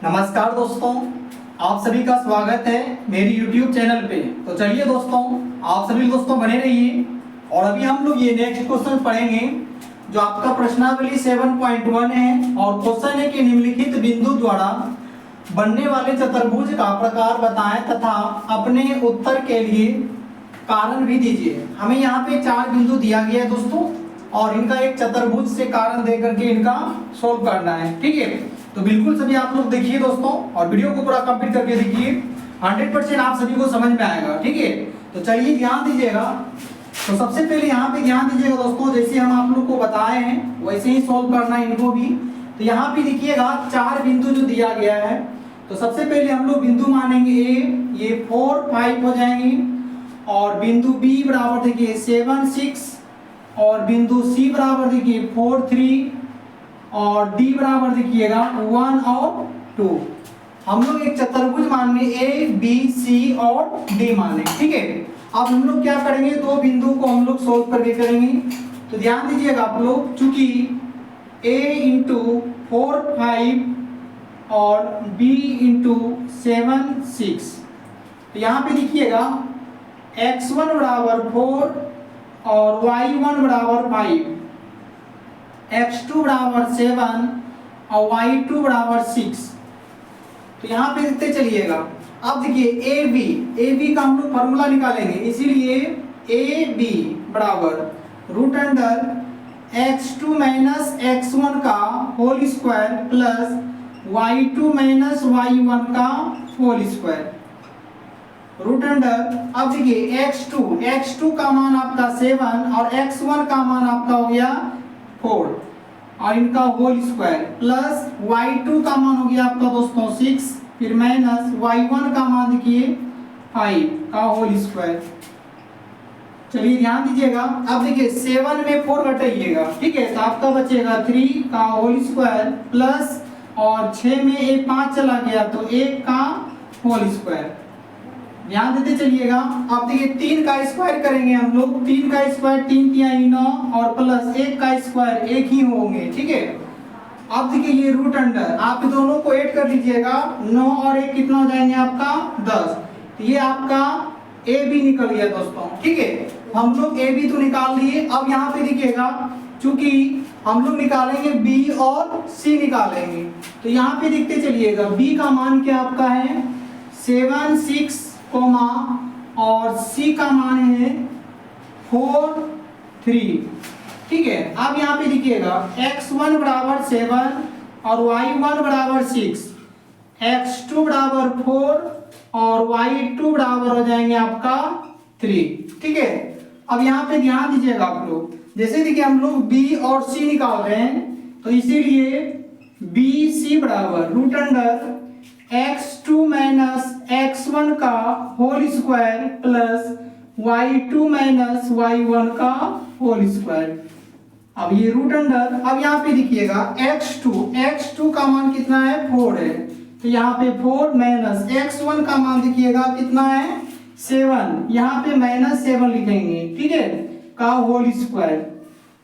नमस्कार दोस्तों, आप सभी का स्वागत है मेरी YouTube चैनल पे। तो चलिए दोस्तों, आप सभी दोस्तों बने रहिए और अभी हम लोग ये नेक्स्ट क्वेश्चन पढ़ेंगे जो आपका प्रश्नावली 7.1 है और क्वेश्चन है कि निम्नलिखित बिंदु द्वारा बनने वाले चतुर्भुज का प्रकार बताएं तथा अपने उत्तर के लिए कारण भी दीजिए। हमें यहाँ पे 4 बिंदु दिया गया है दोस्तों और इनका एक चतुर्भुज से कारण दे करके इनका सोल्व करना है। ठीक है, तो बिल्कुल सभी आप लोग देखिए दोस्तों और वीडियो को पूरा कंप्लीट करके देखिए, 100% आप सभी को समझ में आएगा। ठीक है, तो चलिए ध्यान दीजिएगा। तो सबसे पहले यहाँ पे ध्यान दीजिएगा दोस्तों, जैसे हम आप लोग को बताए हैं वैसे ही सोल्व करना है इनको भी। तो यहाँ पे देखिएगा 4 बिंदु जो दिया गया है, तो सबसे पहले हम लोग बिंदु मानेंगे ए, ये 4, 5 हो जाएंगे और बिंदु बी बराबर देखिए 7, 6 और बिंदु सी बराबर देखिए 4, 3 और डी बराबर देखिएगा 1 और 2। हम लोग एक चतुर्भुज मानेंगे ए बी सी और डी माने। ठीक है, अब हम लोग क्या करेंगे, 2 बिंदु को हम लोग सोल्व करके करेंगे। तो ध्यान दीजिएगा आप लोग, चूंकि a इंटू 4, 5 और b इंटू 7, 6, तो यहाँ पे देखिएगा x1 बराबर 4 और y1 बराबर 5, x2 बराबर 7 और y2 बराबर 6। तो यहाँ पे देखते चलिएगा। अब देखिए ए बी का हम लोग फॉर्मूला निकालेंगे, इसीलिए ए बी बराबर root under x2 minus x1 का whole square plus y2 minus y1 का होल स्क्वायर रूट अंडर। अब देखिए x2 का मान आपका 7 और x1 का मान आपका हो गया 4 और इनका होल स्क्वायर प्लस y2 का मान हो गया आपका दोस्तों 6, फिर माइनस y1 का मान देखिए 5 का होल स्क्वायर। चलिए ध्यान दीजिएगा। अब देखिए 7 में 4 घटाइएगा, ठीक है, तो आपका बचेगा 3 का होल स्क्वायर प्लस और 6 में 5 चला गया तो 1 का होल स्क्वायर। ध्यान देते चलिएगा। अब देखिए 3 का स्क्वायर करेंगे हम लोग, 3 का स्क्वायर 3 × 9 और प्लस 1 का स्क्वायर 1 ही होंगे। ठीक है, अब देखिए ये रूट अंडर, आप दोनों को ऐड कर लीजिएगा, 9 और 1 कितना हो जाएंगे आपका 10। तो ये आपका ए बी निकल गया दोस्तों। ठीक है, हम लोग ए बी तो निकाल लिए। अब यहाँ पे देखिएगा, चूंकि हम लोग निकालेंगे बी और सी निकालेंगे, तो यहाँ पे देखते चलिएगा बी का मान क्या आपका है 7, 6 और सी का मान है 4, 3। ठीक है, अब यहाँ पे देखिएगा x1 बराबर 7 और y1 बराबर 6, x2 बराबर 4 और y2 बराबर हो जाएंगे आपका 3। ठीक है, अब यहाँ पे ध्यान दीजिएगा आप लोग, जैसे देखिए हम लोग b और c निकाल रहे हैं, तो इसीलिए b c बराबर root under x2 minus x1 का whole square plus y2 minus y1 का होल स्क्वायर। अब ये रूट अंडर, अब यहाँ पे देखिएगा x2 का मान कितना है 4 है, तो यहाँ पे 4 माइनस x1 का मान देखिएगा कितना है 7, यहाँ पे माइनस 7 लिखेंगे, ठीक है, का होल स्क्वायर,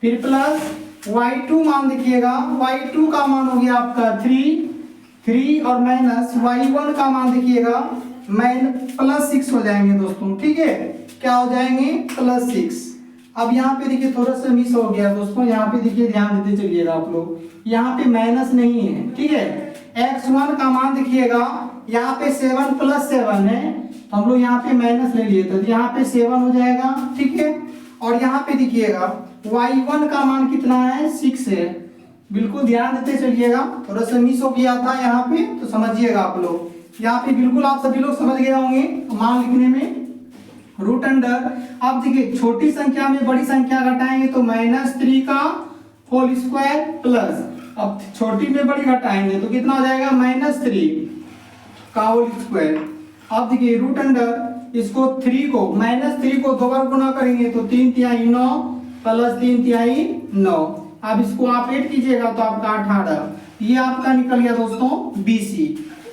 फिर प्लस y2 मान देखिएगा, y2 का मान हो गया आपका 3 और माइनस y1 का मान देखिएगा प्लस 6 हो जाएंगे दोस्तों। ठीक है, क्या हो जाएंगे प्लस 6। अब यहाँ पे देखिए थोड़ा सा मिस हो गया दोस्तों, यहाँ पे देखिए ध्यान देते चलिएगा आप लोग, यहाँ पे माइनस नहीं है। ठीक है, x1 का मान देखिएगा यहाँ पे 7 प्लस 7 है, तो हम लोग यहाँ पे माइनस ले लिए, तो यहाँ पे 7 हो जाएगा। ठीक है, और यहाँ पे देखिएगा y1 का मान कितना है 6 है। बिल्कुल ध्यान देते चलिएगा, थोड़ा सा मिस हो गया था यहाँ पे, तो समझिएगा आप लोग, यहाँ पे बिल्कुल आप सभी लोग समझ गए होंगे मान लिखने में रूट अंडर। अब देखिए छोटी संख्या में बड़ी संख्या घटाएंगे तो -3 का होल स्क्वायर प्लस, अब छोटी में बड़ी घटाएंगे तो कितना हो जाएगा -3 का होल स्क्वायर। अब देखिए रूट अंडर इसको 3 को -3 दो बार गुना करेंगे तो 3 तिहाई 9 प्लस 3 तिहाई 9। अब इसको आप ऐड कीजिएगा तो आपका 18। ये आपका निकल गया दोस्तों BC।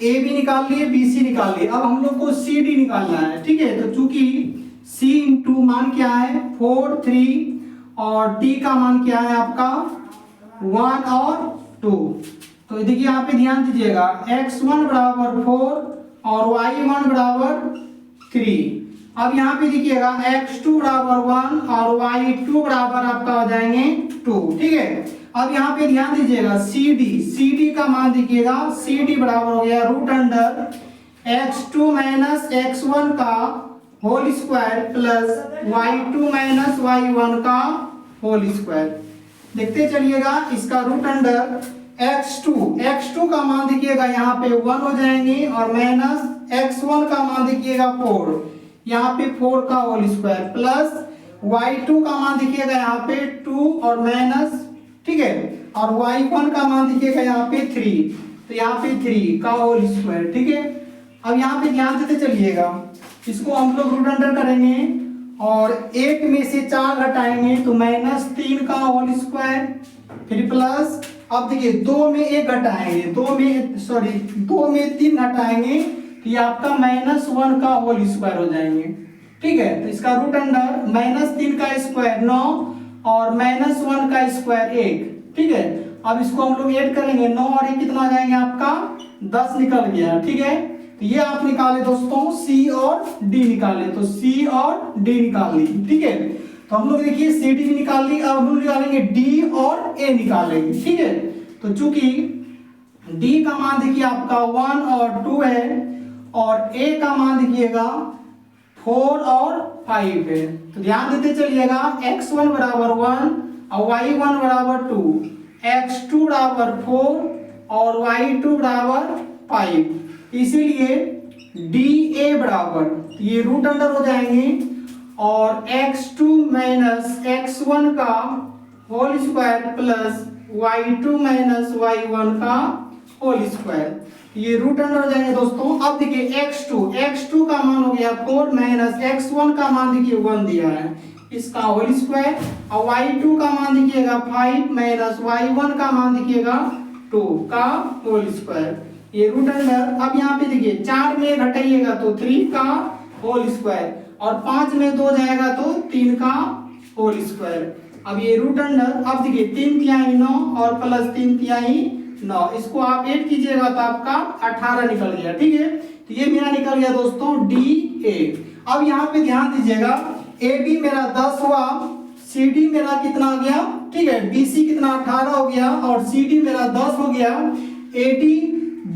ए बी निकाल लिए, BC निकाल लिए। अब हम लोग को CD निकालना है। ठीक है, तो चूंकि C इंटू मान क्या है 4, 3 और D का मान क्या है आपका 1 और 2। तो देखिए यहाँ पे ध्यान दीजिएगा, x1 बराबर 4 और y1 बराबर 3। अब यहाँ पे देखिएगा x2 बराबर 1 और y2 बराबर आपका हो जाएंगे 2। ठीक है, अब यहाँ पे ध्यान दीजिएगा CD का मान देखिएगा, CD बराबर हो गया root under x2 minus x1 का whole square plus y2 minus y1 का होल स्क्वायर। देखते चलिएगा, इसका रूट अंडर x2 का मान देखिएगा यहाँ पे 1 हो जाएंगे और माइनस x1 का मान देखिएगा 4, यहाँ पे 4 का होल स्क्वायर प्लस y2 का मान देखिएगा यहाँ पे 2 और माइनस, ठीक है, और y1 का मान देखिएगा यहाँ पे 3, तो यहाँ पे 3 का होल स्क्वायर। ठीक है, अब यहाँ पे ध्यान देते चलिएगा, इसको हम लोग रूट अंडर करेंगे और 8 में से 4 घटाएंगे तो -3 का होल स्क्वायर, फिर प्लस, अब देखिए 2 में 1 घटाएंगे, 2 में 3 घटाएंगे तो ये आपका -1 का होल स्क्वायर हो जाएंगे। ठीक है, तो इसका रूट अंडर -3 का स्क्वायर 9 और -1 का स्क्वायर 1। ठीक है, अब इसको हम लोग ऐड करेंगे, 9 और 1 कितना आ जाएंगे आपका 10 निकल गया। ठीक है, तो ये आप निकाले दोस्तों C और D निकाले, तो C और D निकाल ली। ठीक है, तो हम लोग देखिए CD भी निकाल ली, अब हम लोग निकालेंगे D और A निकालेंगे। ठीक है, तो चूंकि D का मान देखिए आपका 1 और 2 है और A का मान देखिएगा 4 और 5 है, तो ध्यान देते चलिएगा, x1 बराबर 1 और y1 बराबर 2, x2 बराबर 4 और y2 बराबर 5, इसीलिए DA बराबर ये रूट अंडर हो जाएंगे और x2 माइनस x1 का whole square plus y2 minus y1 का होल स्क्वायर, ये रूट अंडर हो जाएंगे दोस्तों। अब देखिए x2 का मान हो गया 4 माइनस x1 का मान देखिए 1 दिया है, इसका होल स्क्वायर, और y2 का मान देखिएगा 5 माइनस y1 का मान देखिएगा 2 का होल स्क्वायर, ये रूट अंडर। अब यहाँ पे देखिए 4 में घटाइएगा तो 3 का होल स्क्वायर और 5 में 2 जाएगा तो 3 का होल स्क्वायर। अब ये रूट अंडर, अब देखिए 3 तिहाई 9 और प्लस 3 तिहाई 9, इसको आप ऐड कीजिएगा तो आपका 18 निकल गया। ठीक है, तो ये मेरा निकल गया दोस्तों DA। अब यहाँ पे ध्यान दीजिएगा, AB मेरा 10 हुआ, CD मेरा कितना आ गया, ठीक है, BC कितना 18 हो गया और CD मेरा 10 हो गया,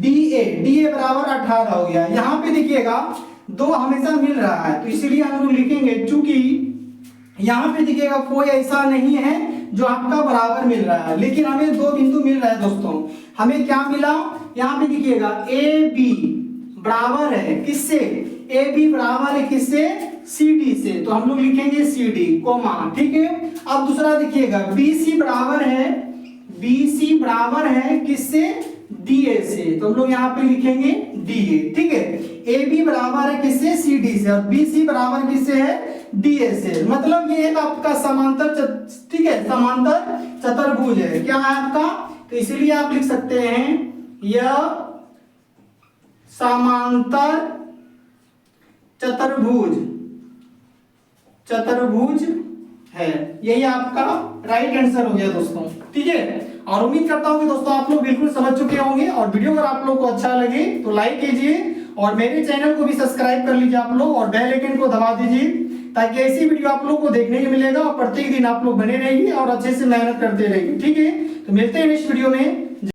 DA बराबर 18 हो गया। यहाँ पे देखिएगा 2 हमेशा मिल रहा है, तो इसीलिए हम लोग लिखेंगे, चूंकि यहाँ पे देखिएगा कोई ऐसा नहीं है जो आपका बराबर मिल रहा है, लेकिन हमें 2 बिंदु मिल रहा है दोस्तों। हमें क्या मिला, यहाँ पे देखिएगा AB बराबर है किससे, AB बराबर है किससे, CD से, तो हम लोग लिखेंगे CD कोमा। ठीक है, अब दूसरा देखिएगा BC बराबर है किससे, DA से, तो हम लोग यहाँ पे लिखेंगे DA। ठीक है, AB बराबर है किससे, CD से, और BC बराबर किससे है, DA से, मतलब ये एक आपका समांतर, ठीक है, समांतर चतुर्भुज है। क्या है आपका, तो इसलिए आप लिख सकते हैं यह समांतर चतुर्भुज है, यही आपका राइट आंसर हो गया दोस्तों। ठीक है, और उम्मीद करता हूं कि दोस्तों आप लोग बिल्कुल समझ चुके होंगे, और वीडियो अगर आप लोग को अच्छा लगे तो लाइक कीजिए और मेरे चैनल को भी सब्सक्राइब कर लीजिए आप लोग, और बेल आइकन को दबा दीजिए, ताकि ऐसी वीडियो आप लोग को देखने को मिलेगा और प्रत्येक दिन आप लोग बने रहिए और अच्छे से मेहनत करते रहिए। ठीक है, तो मिलते हैं नेक्स्ट वीडियो में।